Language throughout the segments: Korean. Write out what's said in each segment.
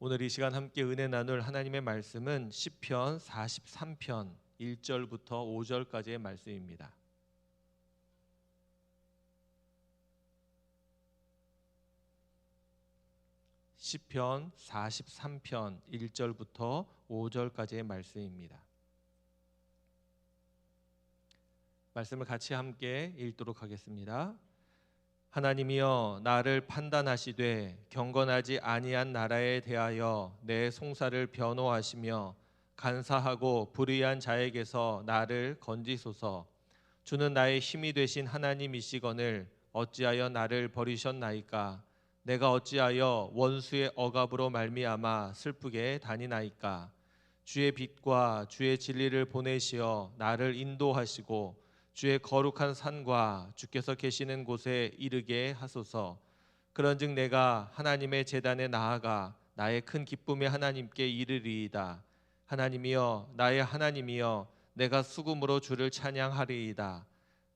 오늘 이 시간 함께 은혜 나눌 하나님의 말씀은 시편 43편 1절부터 5절까지의 말씀입니다. 시편 43편 1절부터 5절까지의 말씀입니다. 말씀을 같이 함께 읽도록 하겠습니다. 하나님이여, 나를 판단하시되 경건하지 아니한 나라에 대하여 내 송사를 변호하시며 간사하고 불의한 자에게서 나를 건지소서. 주는 나의 힘이 되신 하나님이시거늘 어찌하여 나를 버리셨나이까? 내가 어찌하여 원수의 억압으로 말미암아 슬프게 다니나이까? 주의 빛과 주의 진리를 보내시어 나를 인도하시고 주의 거룩한 산과 주께서 계시는 곳에 이르게 하소서. 그런즉 내가 하나님의 제단에 나아가 나의 큰 기쁨의 하나님께 이르리이다. 하나님이여, 나의 하나님이여, 내가 수금으로 주를 찬양하리이다.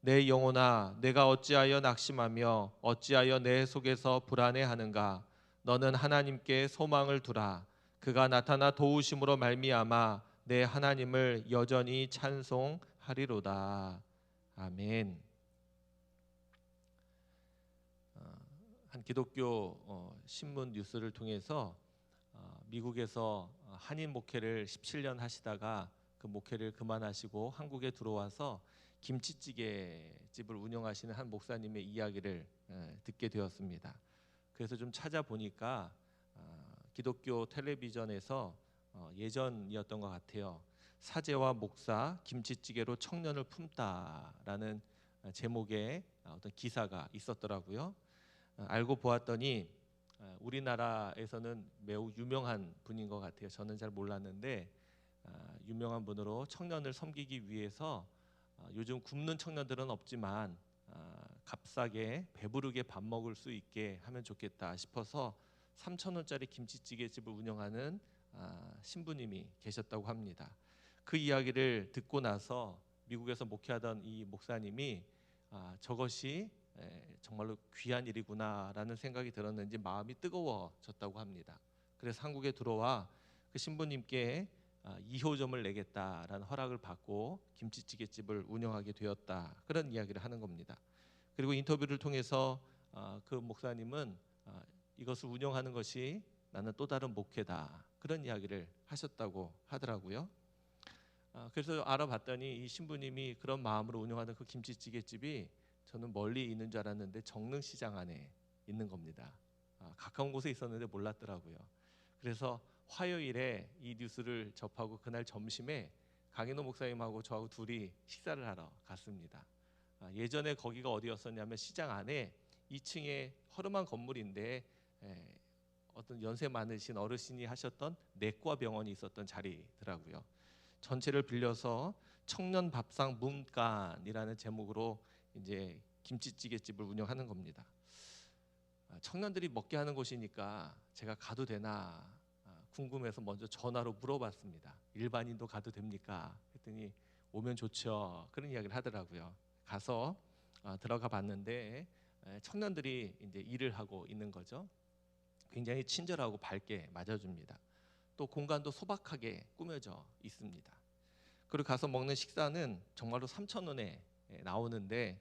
내 영혼아, 내가 어찌하여 낙심하며 어찌하여 내 속에서 불안해하는가? 너는 하나님께 소망을 두라. 그가 나타나 도우심으로 말미암아 내 하나님을 여전히 찬송하리로다. 아멘. 한 기독교 신문 뉴스를 통해서 미국에서 한인 목회를 17년 하시다가 그 목회를 그만하시고 한국에 들어와서 김치찌개 집을 운영하시는 한 목사님의 이야기를 듣게 되었습니다. 그래서 좀 찾아보니까 기독교 텔레비전에서 예전이었던 것 같아요. 사제와 목사 김치찌개로 청년을 품다라는 제목의 어떤 기사가 있었더라고요. 알고 보았더니 우리나라에서는 매우 유명한 분인 것 같아요. 저는 잘 몰랐는데 유명한 분으로 청년을 섬기기 위해서 요즘 굶는 청년들은 없지만 값싸게 배부르게 밥 먹을 수 있게 하면 좋겠다 싶어서 3,000원짜리 김치찌개 집을 운영하는 신부님이 계셨다고 합니다. 그 이야기를 듣고 나서 미국에서 목회하던 이 목사님이 저것이 정말로 귀한 일이구나라는 생각이 들었는지 마음이 뜨거워졌다고 합니다. 그래서 한국에 들어와 그 신부님께 2호점을 내겠다라는 허락을 받고 김치찌개집을 운영하게 되었다, 그런 이야기를 하는 겁니다. 그리고 인터뷰를 통해서 그 목사님은 이것을 운영하는 것이 나는 또 다른 목회다, 그런 이야기를 하셨다고 하더라고요. 그래서 알아봤더니 이 신부님이 그런 마음으로 운영하는 그 김치찌개집이 저는 멀리 있는 줄 알았는데 정릉시장 안에 있는 겁니다. 가까운 곳에 있었는데 몰랐더라고요. 그래서 화요일에 이 뉴스를 접하고 그날 점심에 강인호 목사님하고 저하고 둘이 식사를 하러 갔습니다. 예전에 거기가 어디였었냐면 시장 안에 2층에 허름한 건물인데 어떤 연세 많으신 어르신이 하셨던 내과 병원이 있었던 자리더라고요. 전체를 빌려서 청년 밥상 문간이라는 제목으로 이제 김치찌개집을 운영하는 겁니다. 청년들이 먹게 하는 곳이니까 제가 가도 되나 궁금해서 먼저 전화로 물어봤습니다. 일반인도 가도 됩니까? 했더니 오면 좋죠, 그런 이야기를 하더라고요. 가서 들어가 봤는데 청년들이 이제 일을 하고 있는 거죠. 굉장히 친절하고 밝게 맞아줍니다. 또 공간도 소박하게 꾸며져 있습니다. 그리고 가서 먹는 식사는 정말로 3,000원에 나오는데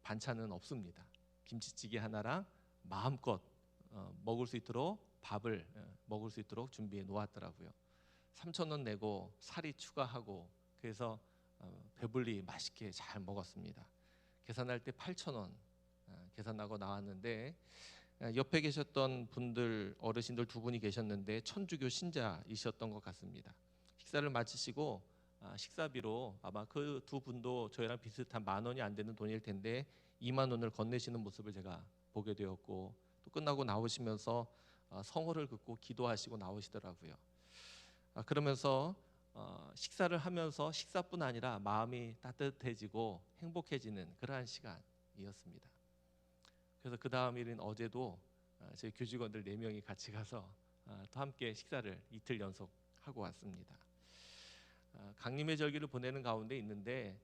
반찬은 없습니다. 김치찌개 하나랑 마음껏 먹을 수 있도록 밥을 먹을 수 있도록 준비해 놓았더라고요. 3,000원 내고 사리 추가하고 그래서 배불리 맛있게 잘 먹었습니다. 계산할 때 8,000원 계산하고 나왔는데 옆에 계셨던 분들, 어르신들 두 분이 계셨는데 천주교 신자이셨던 것 같습니다. 식사를 마치시고 식사비로 아마 그 두 분도 저희랑 비슷한 10,000원이 안 되는 돈일 텐데 20,000원을 건네시는 모습을 제가 보게 되었고, 또 끝나고 나오시면서 성호를 긋고 기도하시고 나오시더라고요. 그러면서 식사를 하면서 식사뿐 아니라 마음이 따뜻해지고 행복해지는 그러한 시간이었습니다. 그래서 그 다음 일인 어제도 저희 교직원들 4명이 같이 가서 또 함께 식사를 이틀 연속 하고 왔습니다. 강림의 절기를 보내는 가운데 있는데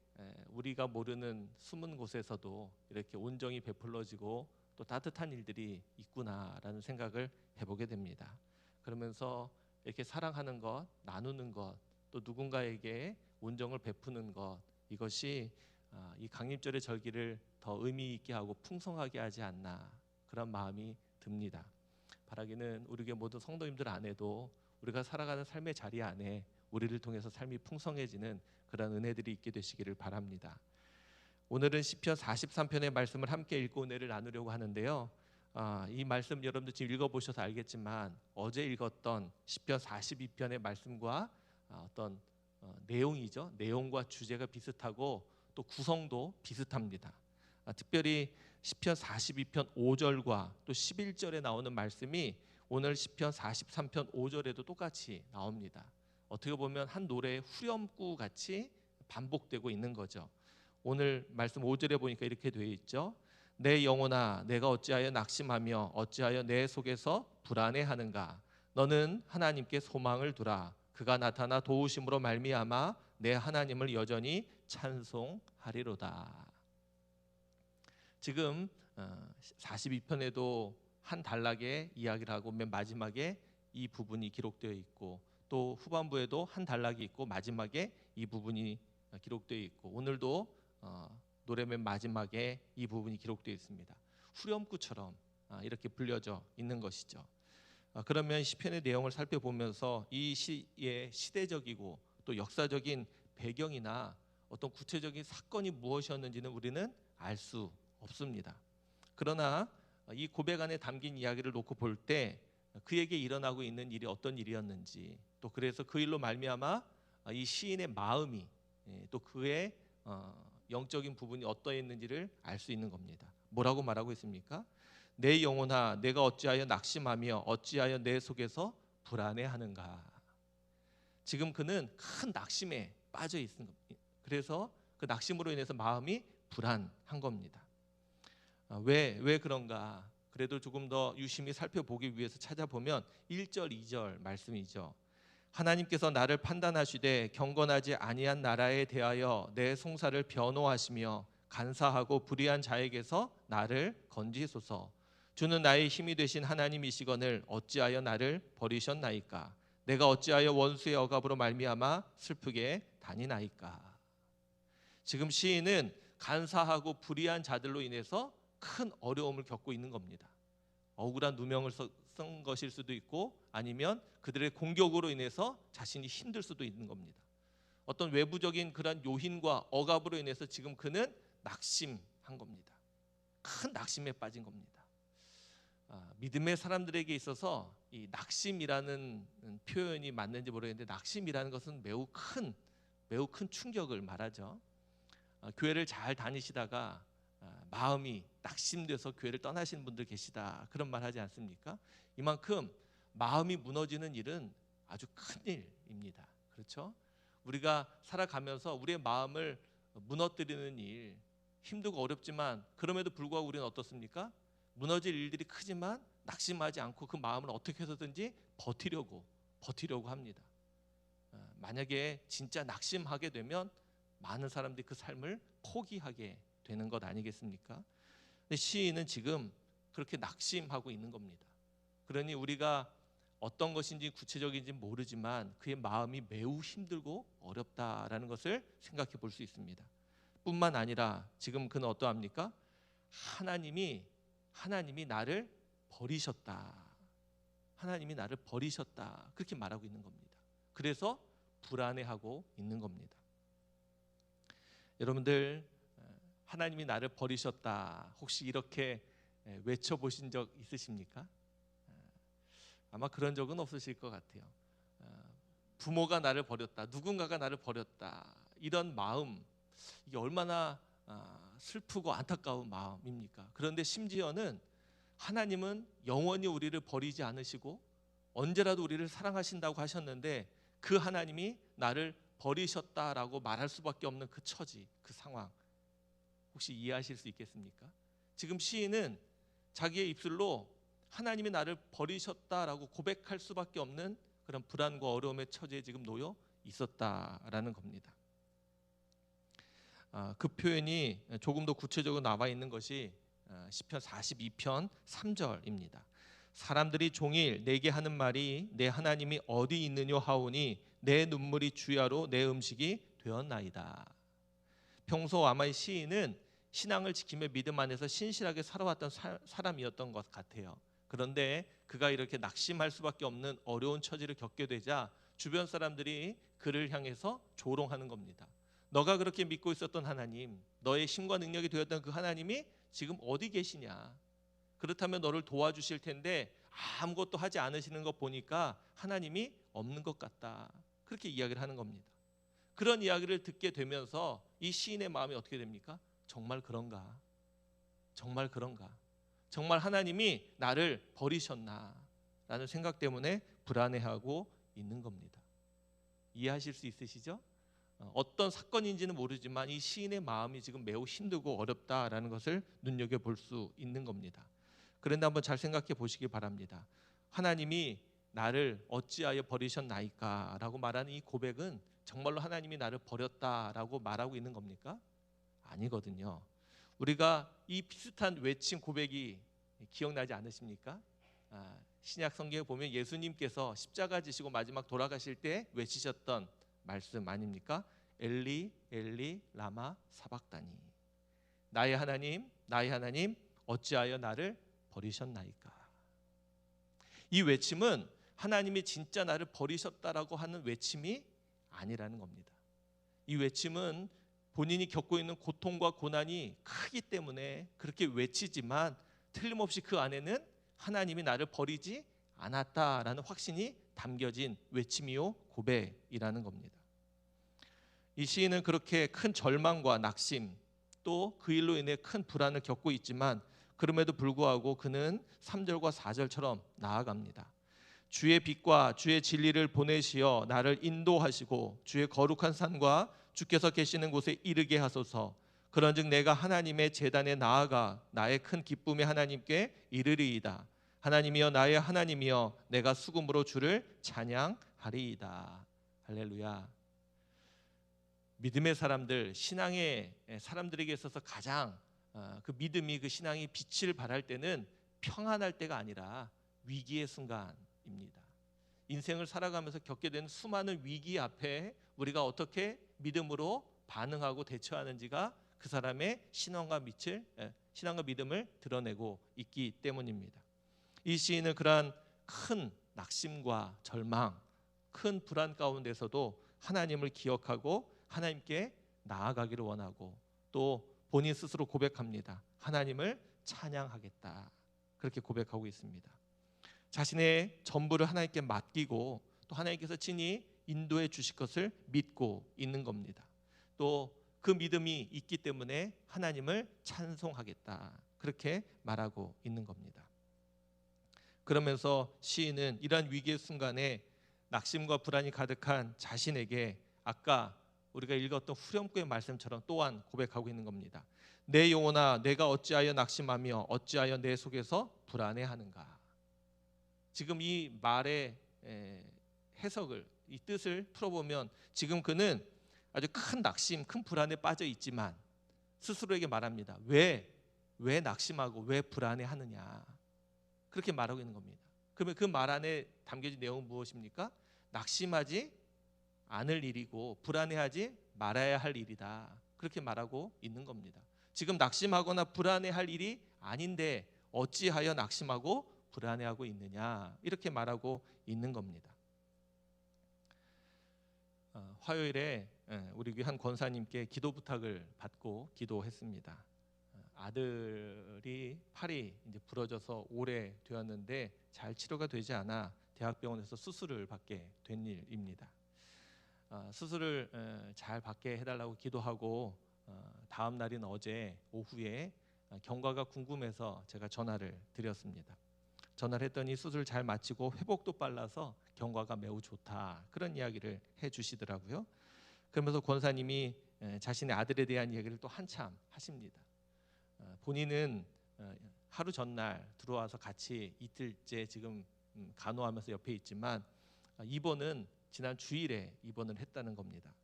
우리가 모르는 숨은 곳에서도 이렇게 온정이 베풀어지고 또 따뜻한 일들이 있구나라는 생각을 해보게 됩니다. 그러면서 이렇게 사랑하는 것, 나누는 것, 또 누군가에게 온정을 베푸는 것, 이것이 이 강림절의 절기를 더 의미 있게 하고 풍성하게 하지 않나, 그런 마음이 듭니다. 바라기는 우리 교회 모든 성도님들 안에도 우리가 살아가는 삶의 자리 안에 우리를 통해서 삶이 풍성해지는 그런 은혜들이 있게 되시기를 바랍니다. 오늘은 시편 43편의 말씀을 함께 읽고 은혜를 나누려고 하는데요. 이 말씀 여러분들 지금 읽어보셔서 알겠지만 어제 읽었던 시편 42편의 말씀과 어떤 내용이죠. 내용과 주제가 비슷하고 또 구성도 비슷합니다. 특별히 시편 42편 5절과 또 11절에 나오는 말씀이 오늘 시편 43편 5절에도 똑같이 나옵니다. 어떻게 보면 한 노래의 후렴구 같이 반복되고 있는 거죠. 오늘 말씀 5절에 보니까 이렇게 되어 있죠. 내 영혼아, 내가 어찌하여 낙심하며 어찌하여 내 속에서 불안해하는가. 너는 하나님께 소망을 두라. 그가 나타나 도우심으로 말미암아 내 하나님을 여전히 찬송하리로다. 지금 42편에도 한 단락의 이야기를 하고 맨 마지막에 이 부분이 기록되어 있고, 또 후반부에도 한 단락이 있고 마지막에 이 부분이 기록되어 있고, 오늘도 노래 맨 마지막에 이 부분이 기록되어 있습니다. 후렴구처럼 이렇게 불려져 있는 것이죠. 그러면 시편의 내용을 살펴보면서 이 시의 시대적이고 또 역사적인 배경이나 어떤 구체적인 사건이 무엇이었는지는 우리는 알 수 없습니다. 그러나 이 고백 안에 담긴 이야기를 놓고 볼 때 그에게 일어나고 있는 일이 어떤 일이었는지, 또 그래서 그 일로 말미암아 이 시인의 마음이, 또 그의 영적인 부분이 어떠했는지를 알 수 있는 겁니다. 뭐라고 말하고 있습니까? 내 영혼아, 내가 어찌하여 낙심하며 어찌하여 내 속에서 불안해하는가. 지금 그는 큰 낙심에 빠져 있는 겁니다. 그래서 그 낙심으로 인해서 마음이 불안한 겁니다. 왜 그런가? 그래도 조금 더 유심히 살펴보기 위해서 찾아보면 1절, 2절 말씀이죠. 하나님께서 나를 판단하시되 경건하지 아니한 나라에 대하여 내 송사를 변호하시며 간사하고 불의한 자에게서 나를 건지소서. 주는 나의 힘이 되신 하나님이시거늘 어찌하여 나를 버리셨나이까. 내가 어찌하여 원수의 억압으로 말미암아 슬프게 다니나이까. 지금 시인은 간사하고 불의한 자들로 인해서 큰 어려움을 겪고 있는 겁니다. 억울한 누명을 쓴 것일 수도 있고, 아니면 그들의 공격으로 인해서 자신이 힘들 수도 있는 겁니다. 어떤 외부적인 그런 요인과 억압으로 인해서 지금 그는 낙심한 겁니다. 큰 낙심에 빠진 겁니다. 믿음의 사람들에게 있어서 이 낙심이라는 표현이 맞는지 모르겠는데, 낙심이라는 것은 매우 큰 충격을 말하죠. 교회를 잘 다니시다가 마음이 낙심돼서 교회를 떠나시는 분들 계시다, 그런 말 하지 않습니까? 이만큼 마음이 무너지는 일은 아주 큰 일입니다. 그렇죠? 우리가 살아가면서 우리의 마음을 무너뜨리는 일, 힘들고 어렵지만 그럼에도 불구하고 우리는 어떻습니까? 무너질 일들이 크지만 낙심하지 않고 그 마음을 어떻게 해서든지 버티려고 합니다. 만약에 진짜 낙심하게 되면 많은 사람들이 그 삶을 포기하게 되는 것 아니겠습니까? 근데 시인은 지금 그렇게 낙심하고 있는 겁니다. 그러니 우리가 어떤 것인지 구체적인지 모르지만 그의 마음이 매우 힘들고 어렵다라는 것을 생각해 볼 수 있습니다. 뿐만 아니라 지금 그는 어떠합니까? 하나님이 나를 버리셨다. 하나님이 나를 버리셨다. 그렇게 말하고 있는 겁니다. 그래서 불안해하고 있는 겁니다. 여러분들, 하나님이 나를 버리셨다, 혹시 이렇게 외쳐보신 적 있으십니까? 아마 그런 적은 없으실 것 같아요. 부모가 나를 버렸다, 누군가가 나를 버렸다, 이런 마음, 이게 얼마나 슬프고 안타까운 마음입니까? 그런데 심지어는 하나님은 영원히 우리를 버리지 않으시고 언제라도 우리를 사랑하신다고 하셨는데, 그 하나님이 나를 버리셨다라고 말할 수밖에 없는 그 처지, 그 상황, 혹시 이해하실 수 있겠습니까? 지금 시인은 자기의 입술로 하나님이 나를 버리셨다라고 고백할 수밖에 없는 그런 불안과 어려움의 처지에 지금 놓여 있었다라는 겁니다. 그 표현이 조금 더 구체적으로 나와 있는 것이 시편 42편 3절입니다. 사람들이 종일 내게 하는 말이 내 하나님이 어디 있느냐 하오니 내 눈물이 주야로 내 음식이 되었나이다. 평소 아마 이 시인은 신앙을 지키며 믿음 안에서 신실하게 살아왔던 사람이었던 것 같아요. 그런데 그가 이렇게 낙심할 수밖에 없는 어려운 처지를 겪게 되자 주변 사람들이 그를 향해서 조롱하는 겁니다. 너가 그렇게 믿고 있었던 하나님, 너의 힘과 능력이 되었던 그 하나님이 지금 어디 계시냐? 그렇다면 너를 도와주실 텐데 아무것도 하지 않으시는 것 보니까 하나님이 없는 것 같다. 그렇게 이야기를 하는 겁니다. 그런 이야기를 듣게 되면서 이 시인의 마음이 어떻게 됩니까? 정말 그런가? 정말 그런가? 정말 하나님이 나를 버리셨나? 라는 생각 때문에 불안해하고 있는 겁니다. 이해하실 수 있으시죠? 어떤 사건인지는 모르지만 이 시인의 마음이 지금 매우 힘들고 어렵다라는 것을 눈여겨볼 수 있는 겁니다. 그런데 한번 잘 생각해 보시기 바랍니다. 하나님이 나를 어찌하여 버리셨나이까? 라고 말하는 이 고백은 정말로 하나님이 나를 버렸다라고 말하고 있는 겁니까? 아니거든요. 우리가 이 비슷한 외침 고백이 기억나지 않으십니까? 신약 성경에 보면 예수님께서 십자가 지시고 마지막 돌아가실 때 외치셨던 말씀 아닙니까? 엘리 엘리 라마 사박다니. 나의 하나님 어찌하여 나를 버리셨나이까? 이 외침은 하나님이 진짜 나를 버리셨다라고 하는 외침이 아니라는 겁니다. 이 외침은 본인이 겪고 있는 고통과 고난이 크기 때문에 그렇게 외치지만 틀림없이 그 안에는 하나님이 나를 버리지 않았다라는 확신이 담겨진 외침이요 고백이라는 겁니다. 이 시인은 그렇게 큰 절망과 낙심 또 그 일로 인해 큰 불안을 겪고 있지만 그럼에도 불구하고 그는 3절과 4절처럼 나아갑니다. 주의 빛과 주의 진리를 보내시어 나를 인도하시고 주의 거룩한 산과 주께서 계시는 곳에 이르게 하소서. 그런즉 내가 하나님의 제단에 나아가 나의 큰 기쁨의 하나님께 이르리이다. 하나님이여 나의 하나님이여 내가 수금으로 주를 찬양하리이다. 할렐루야. 믿음의 사람들, 신앙의 사람들에게 있어서 가장 그 믿음이 그 신앙이 빛을 발할 때는 평안할 때가 아니라 위기의 순간입니다. 인생을 살아가면서 겪게 되는 수많은 위기 앞에 우리가 어떻게 믿음으로 반응하고 대처하는지가 그 사람의 신앙과 믿음을 드러내고 있기 때문입니다. 이 시인은 그러한 큰 낙심과 절망, 큰 불안 가운데서도 하나님을 기억하고 하나님께 나아가기를 원하고 또 본인 스스로 고백합니다. 하나님을 찬양하겠다. 그렇게 고백하고 있습니다. 자신의 전부를 하나님께 맡기고 또 하나님께서 친히 인도해 주실 것을 믿고 있는 겁니다. 또 그 믿음이 있기 때문에 하나님을 찬송하겠다. 그렇게 말하고 있는 겁니다. 그러면서 시인은 이러한 위기의 순간에 낙심과 불안이 가득한 자신에게 아까 우리가 읽었던 후렴구의 말씀처럼 또한 고백하고 있는 겁니다. 내 영혼아 내가 어찌하여 낙심하며 어찌하여 내 속에서 불안해하는가. 지금 이 말의 해석을 이 뜻을 풀어보면 지금 그는 아주 큰 낙심, 큰 불안에 빠져 있지만 스스로에게 말합니다. 왜 낙심하고 왜 불안해하느냐. 그렇게 말하고 있는 겁니다. 그러면 그 말 안에 담겨진 내용은 무엇입니까? 낙심하지 않을 일이고 불안해하지 말아야 할 일이다. 그렇게 말하고 있는 겁니다. 지금 낙심하거나 불안해할 일이 아닌데 어찌하여 낙심하고 불안해하고 있느냐. 이렇게 말하고 있는 겁니다. 화요일에 우리 교회 한 권사님께 기도 부탁을 받고 기도했습니다. 아들이 팔이 이제 부러져서 오래 되었는데 잘 치료가 되지 않아 대학병원에서 수술을 받게 된 일입니다. 수술을 잘 받게 해달라고 기도하고 다음 날인 어제 오후에 경과가 궁금해서 제가 전화를 드렸습니다. 전화를 했더니 수술 잘 마치고 회복도 빨라서 경과가 매우 좋다. 그런 이야기를 해주시더라고요. 그러면서 권사님이 자신의 아들에 대한 이야기를 또 한참 하십니다. 본인은 하루 전날 들어와서 같이 이틀째 지금 간호하면서 옆에 있지만 입원은 지난 주일에 입원을 했다는 겁니다.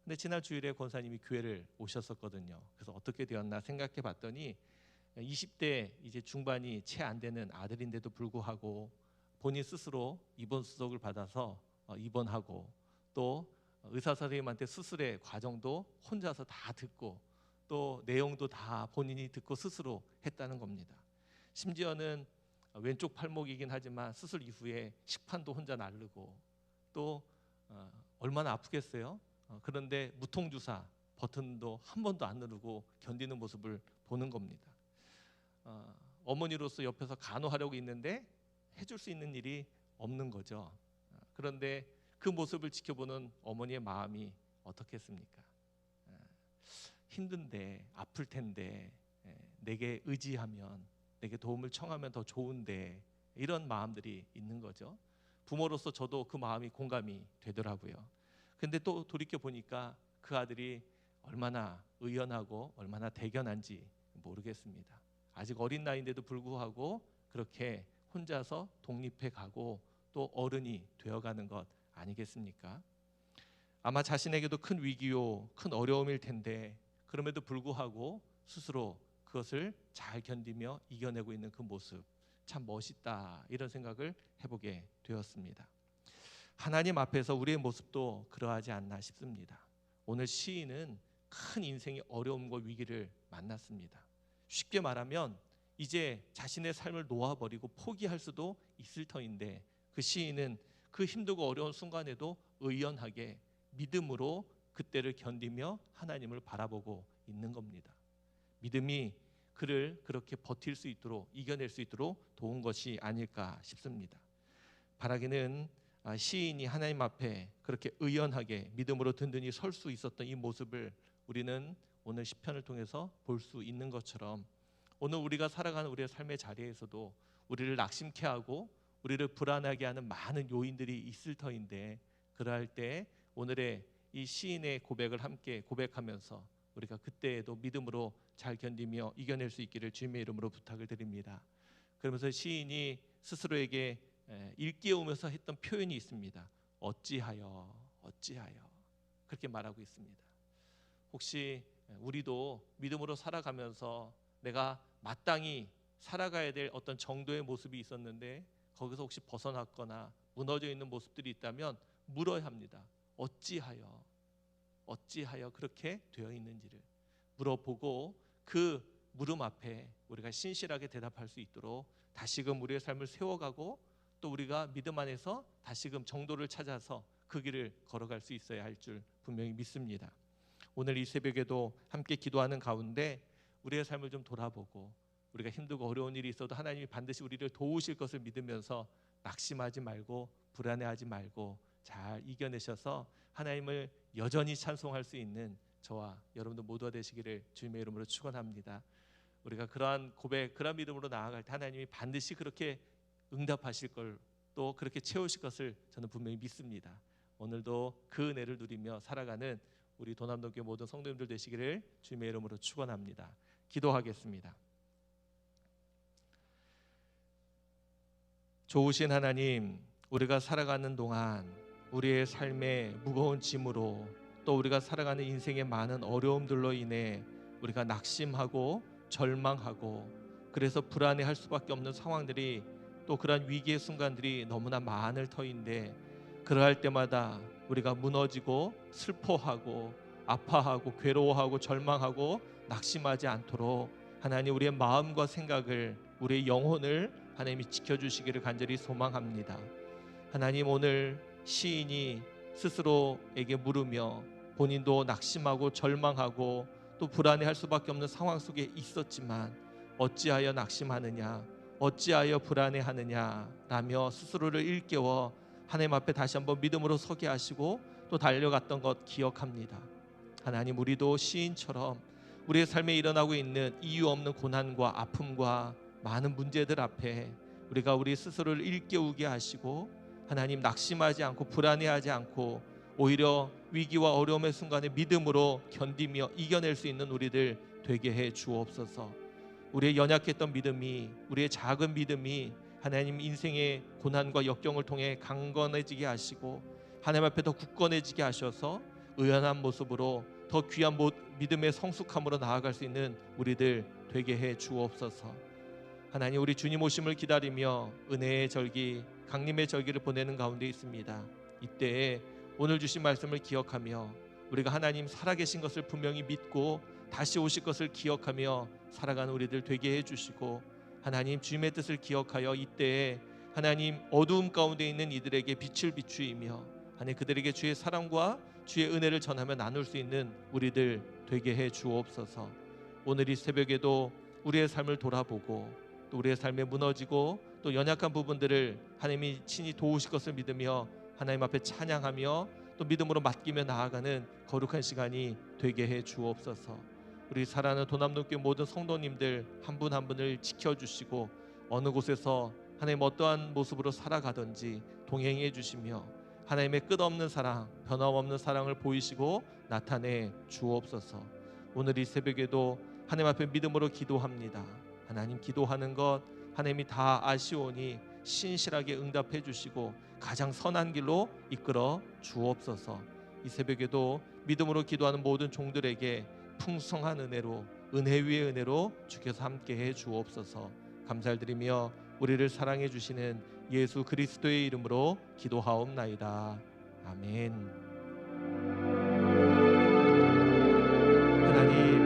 근데 지난 주일에 권사님이 교회를 오셨었거든요. 그래서 어떻게 되었나 생각해 봤더니 20대 이제 중반이 채 안 되는 아들인데도 불구하고 본인 스스로 입원 수속을 받아서 입원하고 또 의사 선생님한테 수술의 과정도 혼자서 다 듣고 또 내용도 다 본인이 듣고 스스로 했다는 겁니다. 심지어는 왼쪽 팔목이긴 하지만 수술 이후에 식판도 혼자 나르고 또 얼마나 아프겠어요. 그런데 무통주사 버튼도 한 번도 안 누르고 견디는 모습을 보는 겁니다. 어머니로서 옆에서 간호하려고 있는데 해줄 수 있는 일이 없는 거죠. 그런데 그 모습을 지켜보는 어머니의 마음이 어떻겠습니까? 힘든데 아플 텐데 내게 의지하면 내게 도움을 청하면 더 좋은데 이런 마음들이 있는 거죠. 부모로서 저도 그 마음이 공감이 되더라고요. 근데 또 돌이켜 보니까 그 아들이 얼마나 의연하고 얼마나 대견한지 모르겠습니다. 아직 어린 나이인데도 불구하고 그렇게 혼자서 독립해 가고 또 어른이 되어가는 것 아니겠습니까? 아마 자신에게도 큰 위기요 큰 어려움일 텐데 그럼에도 불구하고 스스로 그것을 잘 견디며 이겨내고 있는 그 모습 참 멋있다 이런 생각을 해보게 되었습니다. 하나님 앞에서 우리의 모습도 그러하지 않나 싶습니다. 오늘 시인은 큰 인생의 어려움과 위기를 만났습니다. 쉽게 말하면 이제 자신의 삶을 놓아버리고 포기할 수도 있을 터인데 그 시인은 그 힘들고 어려운 순간에도 의연하게 믿음으로 그때를 견디며 하나님을 바라보고 있는 겁니다. 믿음이 그를 그렇게 버틸 수 있도록 이겨낼 수 있도록 도운 것이 아닐까 싶습니다. 바라기는 시인이 하나님 앞에 그렇게 의연하게 믿음으로 든든히 설 수 있었던 이 모습을 우리는 오늘 시편을 통해서 볼 수 있는 것처럼 오늘 우리가 살아가는 우리의 삶의 자리에서도 우리를 낙심케 하고 우리를 불안하게 하는 많은 요인들이 있을 터인데 그러할 때 오늘의 이 시인의 고백을 함께 고백하면서 우리가 그때에도 믿음으로 잘 견디며 이겨낼 수 있기를 주님의 이름으로 부탁을 드립니다. 그러면서 시인이 스스로에게 일깨우면서 했던 표현이 있습니다. 어찌하여 그렇게 말하고 있습니다. 혹시 우리도 믿음으로 살아가면서 내가 마땅히 살아가야 될 어떤 정도의 모습이 있었는데 거기서 혹시 벗어났거나 무너져 있는 모습들이 있다면 물어야 합니다. 어찌하여 그렇게 되어 있는지를 물어보고 그 물음 앞에 우리가 신실하게 대답할 수 있도록 다시금 우리의 삶을 세워가고 또 우리가 믿음 안에서 다시금 정도를 찾아서 그 길을 걸어갈 수 있어야 할 줄 분명히 믿습니다. 오늘 이 새벽에도 함께 기도하는 가운데 우리의 삶을 좀 돌아보고 우리가 힘들고 어려운 일이 있어도 하나님이 반드시 우리를 도우실 것을 믿으면서 낙심하지 말고 불안해하지 말고 잘 이겨내셔서 하나님을 여전히 찬송할 수 있는 저와 여러분들 모두가 되시기를 주님의 이름으로 축원합니다. 우리가 그러한 고백, 그러한 믿음으로 나아갈 때 하나님이 반드시 그렇게 응답하실 걸 또 그렇게 채우실 것을 저는 분명히 믿습니다. 오늘도 그 은혜를 누리며 살아가는 우리 도남동교회 모든 성도님들 되시기를 주님의 이름으로 축원합니다. 기도하겠습니다. 좋으신 하나님, 우리가 살아가는 동안 우리의 삶의 무거운 짐으로 또 우리가 살아가는 인생의 많은 어려움들로 인해 우리가 낙심하고 절망하고 그래서 불안해할 수밖에 없는 상황들이 또 그러한 위기의 순간들이 너무나 많을 터인데 그러할 때마다 우리가 무너지고 슬퍼하고 아파하고 괴로워하고 절망하고 낙심하지 않도록 하나님 우리의 마음과 생각을 우리의 영혼을 하나님이 지켜주시기를 간절히 소망합니다. 하나님 오늘 시인이 스스로에게 물으며 본인도 낙심하고 절망하고 또 불안해할 수밖에 없는 상황 속에 있었지만 어찌하여 낙심하느냐 어찌하여 불안해하느냐 라며 스스로를 일깨워 하나님 앞에 다시 한번 믿음으로 서게 하시고 또 달려갔던 것 기억합니다. 하나님 우리도 시인처럼 우리의 삶에 일어나고 있는 이유 없는 고난과 아픔과 많은 문제들 앞에 우리가 우리 스스로를 일깨우게 하시고 하나님 낙심하지 않고 불안해하지 않고 오히려 위기와 어려움의 순간에 믿음으로 견디며 이겨낼 수 있는 우리들 되게 해 주옵소서. 우리의 연약했던 믿음이 우리의 작은 믿음이 하나님 인생의 고난과 역경을 통해 강건해지게 하시고 하나님 앞에 더 굳건해지게 하셔서 의연한 모습으로 더 귀한 믿음의 성숙함으로 나아갈 수 있는 우리들 되게 해 주옵소서. 하나님, 우리 주님 오심을 기다리며 은혜의 절기, 강림의 절기를 보내는 가운데 있습니다. 이때에 오늘 주신 말씀을 기억하며 우리가 하나님 살아계신 것을 분명히 믿고 다시 오실 것을 기억하며 살아가는 우리들 되게 해주시고, 하나님 주님의 뜻을 기억하여 이때에 하나님 어두움 가운데 있는 이들에게 빛을 비추이며 하나님 그들에게 주의 사랑과 주의 은혜를 전하며 나눌 수 있는 우리들 되게 해 주옵소서. 오늘 이 새벽에도 우리의 삶을 돌아보고 또 우리의 삶에 무너지고 또 연약한 부분들을 하나님이 친히 도우실 것을 믿으며 하나님 앞에 찬양하며 또 믿음으로 맡기며 나아가는 거룩한 시간이 되게 해 주옵소서. 우리 사랑하는 도남동교회 모든 성도님들 한 분 한 분을 지켜주시고 어느 곳에서 하나님 어떠한 모습으로 살아가든지 동행해 주시며 하나님의 끝없는 사랑, 변함없는 사랑을 보이시고 나타내 주옵소서. 오늘 이 새벽에도 하나님 앞에 믿음으로 기도합니다. 하나님, 기도하는 것 하나님이 다 아시오니 신실하게 응답해 주시고 가장 선한 길로 이끌어 주옵소서. 이 새벽에도 믿음으로 기도하는 모든 종들에게 풍성한 은혜로, 은혜 위에 은혜로 주께서 함께해 주옵소서. 감사를 드리며 우리를 사랑해 주시는 예수 그리스도의 이름으로 기도하옵나이다. 아멘. 하나님,